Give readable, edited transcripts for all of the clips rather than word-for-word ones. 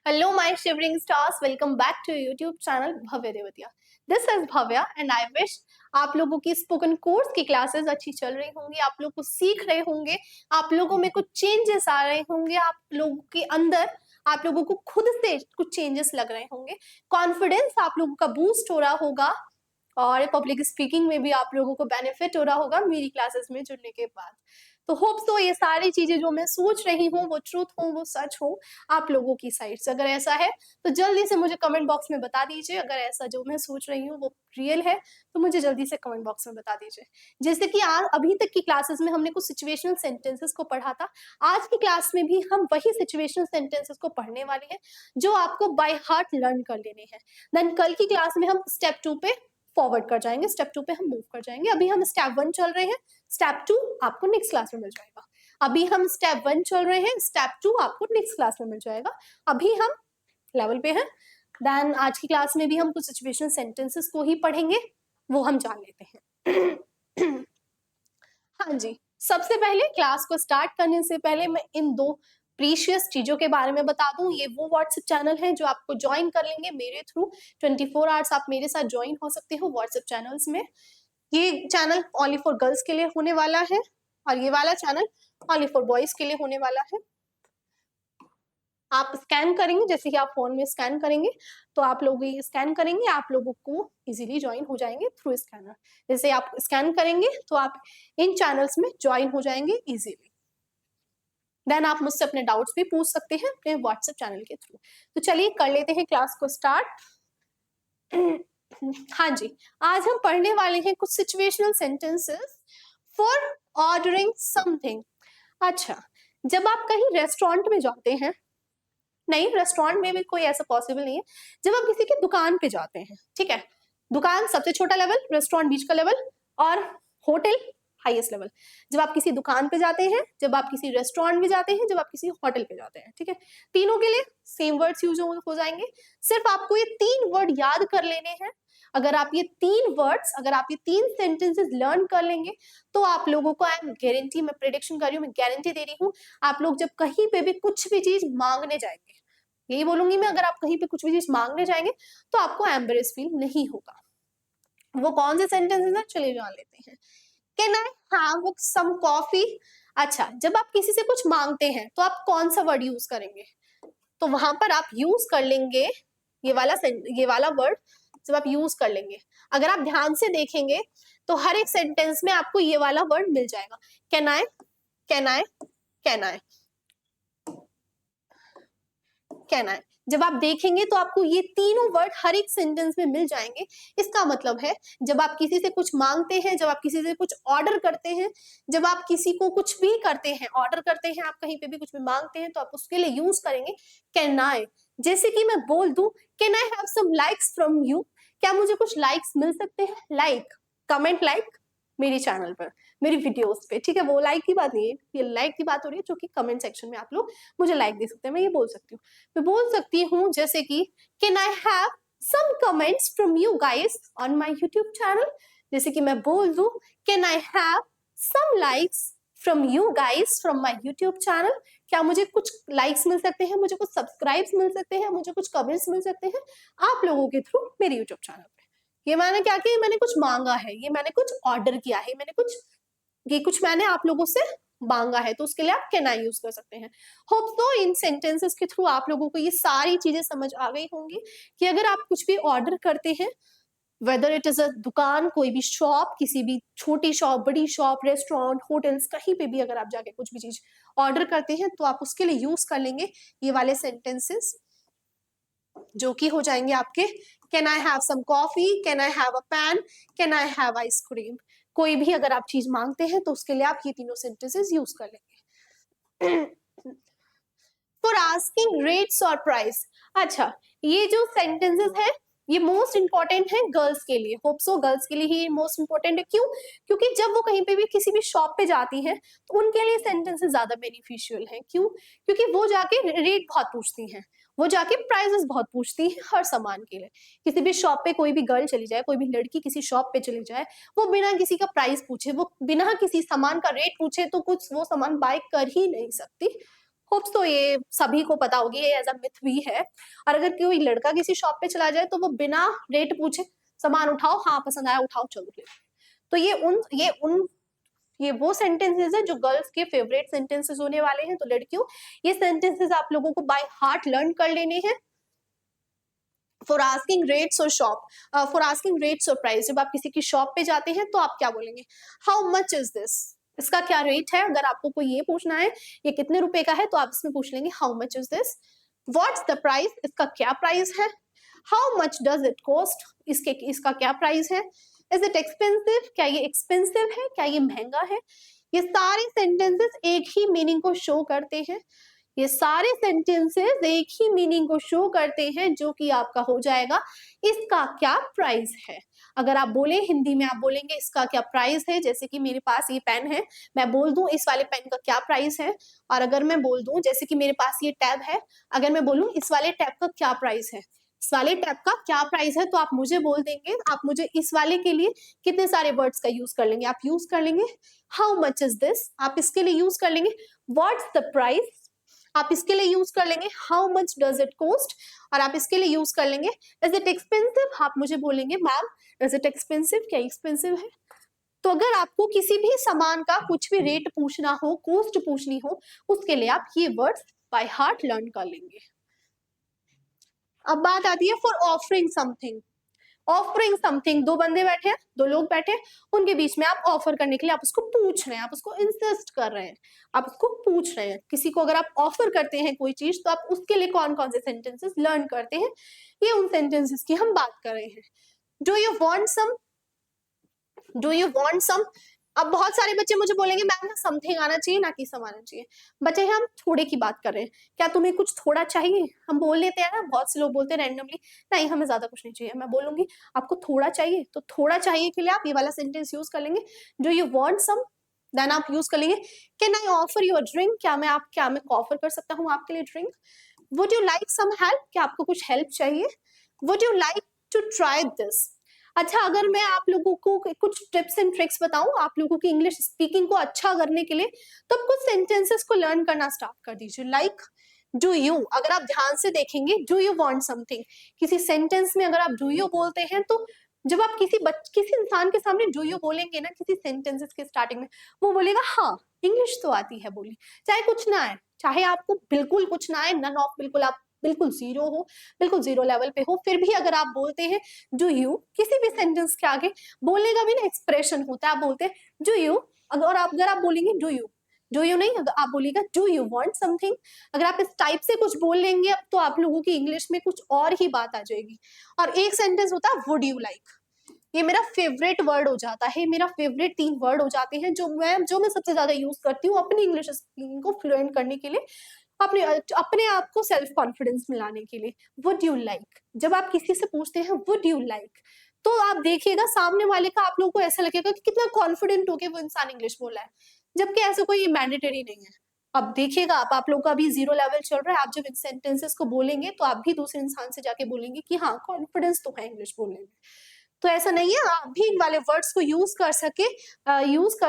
Hello, my shivering stars. Welcome back to your YouTube channel Bhavya Tewatia. This is Bhavya and I wish आप लोगों की spoken course की classes अच्छी चल रही होंगी, आप लोग कुछ सीख रहे होंगे, आप लोगों में कुछ चेंजेस आ रहे होंगे, आप लोगों के अंदर आप लोगों को खुद से कुछ चेंजेस लग रहे होंगे, कॉन्फिडेंस आप लोगों का बूस्ट हो रहा होगा और पब्लिक स्पीकिंग में भी आप लोगों को बेनिफिट हो रहा होगा मेरी क्लासेस में जुड़ने के बाद. तो होप सो ये सारी चीजें जो मैं सोच रही हूँ वो ट्रूथ हो, वो सच हो आप लोगों की साइड से. अगर ऐसा है तो जल्दी से मुझे कमेंट बॉक्स में बता दीजिए. अगर ऐसा जो मैं सोच रही हूँ वो रियल है तो मुझे जल्दी से कमेंट बॉक्स में बता दीजिए. जैसे कि अभी तक की क्लासेस में हमने कुछ सिचुएशनल सेंटेंसेस को पढ़ा था, आज की क्लास में भी हम वही सिचुएशनल सेंटेंसेस को पढ़ने वाले हैं जो आपको बाय हार्ट लर्न कर लेने हैं. देन कल की क्लास में हम स्टेप 2 पे फॉरवर्ड कर जाएंगे, स्टेप 2 पे हम मूव कर जाएंगे. अभी हम स्टेप 1 चल रहे हैं, स्टेप 2 आपको नेक्स्ट क्लास में मिल जाएगा. अभी हम स्टेप 1 चल रहे हैं, स्टेप 2 आपको नेक्स्ट क्लास में मिल जाएगा. अभी हम लेवल पे हैं. देन आज की क्लास में भी हम कुछ सिचुएशनल सेंटेंसेस को ही पढ़ेंगे, वो हम जान लेते हैं. हाँ जी, सबसे पहले क्लास को स्टार्ट करने से पहले मैं इन दो प्रीशियस चीजों के बारे में बता दूं. ये वो व्हाट्सएप चैनल है जो आपको ज्वाइन कर लेंगे मेरे थ्रू. 24 आवर्स आप मेरे साथ ज्वाइन हो सकते हो व्हाट्सएप चैनल्स में. ये चैनल ओनली फॉर गर्ल्स के लिए होने वाला है और ये वाला चैनल ओनली फॉर बॉयज के लिए होने वाला है. आप स्कैन करेंगे, जैसे कि आप फोन में स्कैन करेंगे तो आप लोग ये स्कैन करेंगे, आप लोगों को इजीली ज्वाइन हो जाएंगे थ्रू स्कैनर. जैसे आप स्कैन करेंगे तो आप इन चैनल्स में ज्वाइन हो जाएंगे इजीली. देन आप मुझसे अपने डाउट्स भी पूछ सकते हैं अपने व्हाट्सएप चैनल के थ्रू. तो चलिए कर लेते हैं क्लास को स्टार्ट. हाँ जी, आज हम पढ़ने वाले हैं कुछ situational sentences for ordering something. अच्छा, जब आप कहीं रेस्टोरेंट में जाते हैं, नहीं रेस्टोरेंट में भी कोई ऐसा पॉसिबल नहीं है, जब आप किसी की दुकान पे जाते हैं, ठीक है, दुकान सबसे छोटा लेवल, रेस्टोरेंट बीच का लेवल और होटल हाईएस्ट लेवल. जब आप किसी दुकान पे जाते हैं, जब आप किसी रेस्टोरेंट में जाते हैं, जब आप किसी होटल पे जाते हैं, ठीक है, तीनों के लिए सेम वर्ड्स यूज हो जाएंगे. सिर्फ आपको ये 3 वर्ड याद कर लेने हैं. अगर आप ये 3 वर्ड्स, अगर आप ये 3 सेंटेंसेस लर्न कर लेंगे तो आप लोगों को आई एम गारंटी, मैं प्रेडिक्शन कर रही हूँ, मैं गारंटी दे रही हूँ, आप लोग जब कहीं पे भी कुछ भी चीज मांगने जाएंगे, यही बोलूंगी मैं, अगर आप कहीं पे कुछ भी चीज मांगने जाएंगे तो आपको एम्बेरेस फील नहीं होगा. वो कौन से सेंटेंसेस है चलिए जान लेते हैं. Can I have some coffee. अच्छा, जब आप किसी से कुछ मांगते हैं तो आप कौन सा वर्ड यूज करेंगे, तो वहां पर आप यूज कर लेंगे ये वाला वर्ड. जब आप यूज कर लेंगे, अगर आप ध्यान से देखेंगे तो हर एक सेंटेंस में आपको ये वाला वर्ड मिल जाएगा. Can I, can I, can I, can I. जब आप देखेंगे तो आपको ये तीनों वर्ड हर एक सेंटेंस में मिल जाएंगे. इसका मतलब है जब आप किसी से कुछ मांगते हैं, जब आप किसी से कुछ ऑर्डर करते हैं, जब आप किसी को कुछ भी करते हैं, ऑर्डर करते हैं, आप कहीं पे भी कुछ भी मांगते हैं तो आप उसके लिए यूज करेंगे कैन आई. जैसे कि मैं बोल दूं can I have some likes from you, क्या मुझे कुछ लाइक्स मिल सकते हैं. लाइक, कमेंट लाइक मेरी चैनल पर, मेरी वीडियोस पे, ठीक है, वो लाइक की बात नहीं है, ये लाइक की बात हो रही है, जो कि कमेंट सेक्शन में आप लोग मुझे लाइक दे सकते हैं. मैं ये बोल सकती हूँ, मैं बोल सकती हूँ जैसे कि can I have some comments from you guys on my YouTube channel. जैसे कि मैं बोल दूं can I have some likes from you guys from my YouTube channel, क्या मुझे कुछ लाइक्स मिल सकते हैं, मुझे कुछ सब्सक्राइब्स मिल सकते हैं, मुझे कुछ कमेंट्स मिल सकते हैं आप लोगों के थ्रू मेरे यूट्यूब चैनल पे. ये मैंने क्या किया, मैंने कुछ मांगा है, ये मैंने कुछ ऑर्डर किया है, मैंने कुछ, ये कुछ मैंने आप लोगों से मांगा है, तो उसके लिए आप कैन आई यूज कर सकते हैं. होप सो इन सेंटेंसेस के थ्रू आप लोगों को ये सारी चीजें समझ आ गई होंगी कि अगर आप कुछ भी ऑर्डर करते हैं, वेदर इट इज अ दुकान, कोई भी शॉप, किसी भी छोटी शॉप, बड़ी शॉप, रेस्टोरेंट, होटल्स, कहीं पे भी अगर आप जाके कुछ भी चीज ऑर्डर करते हैं तो आप उसके लिए यूज कर लेंगे ये वाले सेंटेंसेस, जो कि हो जाएंगे आपके can I have some coffee, can I have a pen, can I have ice cream. कोई भी अगर आप चीज मांगते हैं तो उसके लिए आप ये तीनों सेंटेंसेस यूज कर लेंगे. फॉर आस्किंग रेट्स और प्राइस. अच्छा, ये जो सेंटेंसेस है ये मोस्ट इंपॉर्टेंट है गर्ल्स के लिए. होप सो गर्ल्स के लिए ही मोस्ट इंपॉर्टेंट है. क्यों? क्योंकि जब वो कहीं पे भी किसी भी शॉप पे जाती है तो उनके लिए सेंटेंसेस ज्यादा बेनिफिशियल है. क्यों? क्योंकि वो जाके रेट बहुत पूछती हैं, वो जाके प्राइसेस बहुत पूछती है हर सामान के लिए. किसी भी शॉप पे कोई भी गर्ल चली जाए, कोई भी लड़की किसी शॉप पे चली जाए, वो बिना किसी का प्राइस पूछे, वो बिना किसी सामान का रेट पूछे तो कुछ वो सामान बाय कर ही नहीं सकती. होप्स तो ये सभी को पता होगी, ये एज अ मिथ भी है। और अगर कोई लड़का किसी शॉप पे चला जाए तो वो बिना रेट पूछे सामान उठाओ, हाँ पसंद आया उठाओ चलो ले। तो ये वो सेंटेंसेस है जो गर्ल्स के फेवरेट सेंटेंसेस होने वाले हैं। तो लड़कियों, ये सेंटेंसेस आप लोगों को बाय हार्ट लर्न कर लेने हैं। फॉर आस्किंग रेट्स और शॉप, फॉर आस्किंग रेट्स और प्राइस, जब आप किसी की शॉप पे जाते हैं तो आप क्या बोलेंगे? हाउ मच इज दिस, इसका क्या रेट है? अगर आपको कोई ये पूछना है ये कितने रुपए का है तो आप इसमें पूछ लेंगे how much is this. What's the price, इसका क्या प्राइस है? How much does it cost, इसका क्या प्राइस है? इज इट एक्सपेंसिव, क्या ये एक्सपेंसिव है, क्या ये महंगा है? ये सारे सेंटेंसेस एक ही मीनिंग को शो करते हैं। ये सारे सेंटेंसेस एक ही मीनिंग को शो करते हैं, जो कि आपका हो जाएगा इसका क्या प्राइस है। अगर आप बोले हिंदी में, आप बोलेंगे इसका क्या प्राइस है, जैसे कि मेरे पास ये पेन है, मैं बोल दूं इस वाले पेन का क्या प्राइस है। और अगर मैं बोल दूं जैसे कि मेरे पास ये टैब है, अगर मैं बोलूं इस वाले टैब का क्या प्राइस है, इस वाले टैब का क्या प्राइस है, तो आप मुझे बोल देंगे, आप मुझे इस वाले के लिए कितने सारे वर्ड्स का यूज कर लेंगे? आप यूज कर लेंगे हाउ मच इज दिस, आप इसके लिए यूज कर लेंगे व्हाट्स द प्राइस, आप इसके लिए यूज कर लेंगे how much does it cost, और आप इसके लिए यूज कर लेंगे इज इट एक्सपेंसिव, आप मुझे बोलेंगे मैम इज इट एक्सपेंसिव, क्या एक्सपेंसिव है। तो अगर आपको किसी भी सामान का कुछ भी रेट पूछना हो, कॉस्ट पूछनी हो, उसके लिए आप ये वर्ड्स बाय हार्ट लर्न कर लेंगे। अब बात आती है for offering something. Offering something, दो बंदे बैठे हैं, दो लोग बैठे हैं, उनके बीच में आप ऑफर करने के लिए आप उसको पूछ रहे हैं, आप उसको इंसिस्ट कर रहे हैं, आप उसको पूछ रहे हैं। किसी को अगर आप ऑफर करते हैं कोई चीज तो आप उसके लिए कौन कौन से सेंटेंसेस लर्न करते हैं, ये उन सेंटेंसेस की हम बात कर रहे हैं। Do you want some, do you want some. अब बहुत सारे बच्चे मुझे बोलेंगे मैम ना समथिंग आना चाहिए ना कि सम आना चाहिए। बच्चे हम थोड़े की बात कर रहे हैं, क्या तुम्हें कुछ थोड़ा चाहिए? हम बोल लेते हैं ना, बहुत से लोग बोलते हैं रैंडमली नहीं हमें ज्यादा कुछ नहीं चाहिए। मैं बोलूंगी आपको थोड़ा चाहिए, तो थोड़ा चाहिए के लिए आप ये वाला सेंटेंस यूज कर लेंगे, do you want some. Then आप यूज कर लेंगे can I offer you a drink, क्या मैं ऑफर कर सकता हूँ आपके लिए drink. Would you like some help, क्या आपको कुछ हेल्प चाहिए। Would you like to try this. अच्छा, अगर मैं आप लोगों को कुछ टिप्स एंड ट्रिक्स बताऊं आप लोगों की इंग्लिश स्पीकिंग को अच्छा करने के लिए, तो आप कुछ सेंटेंसेस को लर्न करना स्टार्ट कर दीजिए। लाइक डू यू, अगर आप ध्यान से देखेंगे डू यू वांट समथिंग, किसी सेंटेंस में अगर आप डू यू बोलते हैं तो जब आप किसी इंसान के सामने डू यू बोलेंगे ना किसी सेंटेंसेस के स्टार्टिंग में, वो बोलेगा हाँ इंग्लिश तो आती है बोली, चाहे कुछ ना आए, चाहे आपको बिल्कुल कुछ ना आए, नन ऑफ, बिल्कुल आप बिल्कुल जीरो हो, बिल्कुल जीरो लेवल पे हो, फिर भी अगर आप बोलते हैं डू यू किसी भी सेंटेंस के आगे, बोलने का भी ना एक्सप्रेशन होता है, आप बोलते हैं डू यू। अगर आप बोलेंगे डू यू नहीं, अगर आप बोलिएगा डू यू वांट समथिंग। अगर आप इस टाइप से कुछ बोल लेंगे अब तो आप लोगों की इंग्लिश में कुछ और ही बात आ जाएगी। और एक सेंटेंस होता है वुड यू लाइक, ये मेरा फेवरेट वर्ड हो जाता है, मेरा फेवरेट 3 वर्ड हो जाते हैं जो मैं सबसे ज्यादा यूज करती हूँ अपनी इंग्लिश स्पीकिंग को फ्लुएंट करने के लिए, अपने आप को सेल्फ कॉन्फिडेंस मिलाने के लिए। वुड यू लाइक, जब आप किसी से पूछते हैं वुड यू लाइक, तो आप देखिएगा सामने वाले का आप लोगों को ऐसा लगेगा कि कितना कॉन्फिडेंट होके वो इंसान इंग्लिश बोला है, जबकि ऐसा कोई मैंडेटरी नहीं है। अब देखिएगा आप लोगों का अभी जीरो लेवल चल रहा है, आप जब इन सेंटेंसेस को बोलेंगे तो आप भी दूसरे इंसान से जाके बोलेंगे कि हाँ कॉन्फिडेंस तो है इंग्लिश बोलने में। तो ऐसा नहीं है, आप भी इन वाले वर्ड्स को यूज कर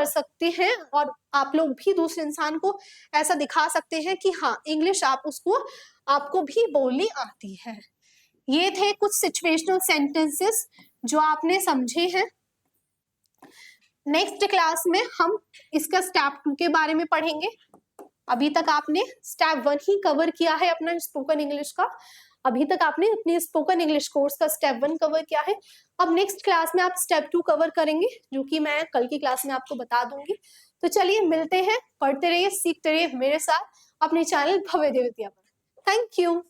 सकते हैं, और आप लोग भी दूसरे इंसान को ऐसा दिखा सकते हैं कि हाँ इंग्लिश आपको भी बोलनी आती है। ये थे कुछ सिचुएशनल सेंटेंसेस जो आपने समझे हैं। नेक्स्ट क्लास में हम इसका स्टेप 2 के बारे में पढ़ेंगे। अभी तक आपने स्टेप 1 ही कवर किया है अपना स्पोकन इंग्लिश का, अभी तक आपने अपने स्पोकन इंग्लिश कोर्स का स्टेप 1 कवर किया है। अब नेक्स्ट क्लास में आप स्टेप 2 कवर करेंगे, जो कि मैं कल की क्लास में आपको बता दूंगी। तो चलिए मिलते हैं, पढ़ते रहिए, सीखते रहिए मेरे साथ अपने चैनल भव्य देवतिया पर। Thank you.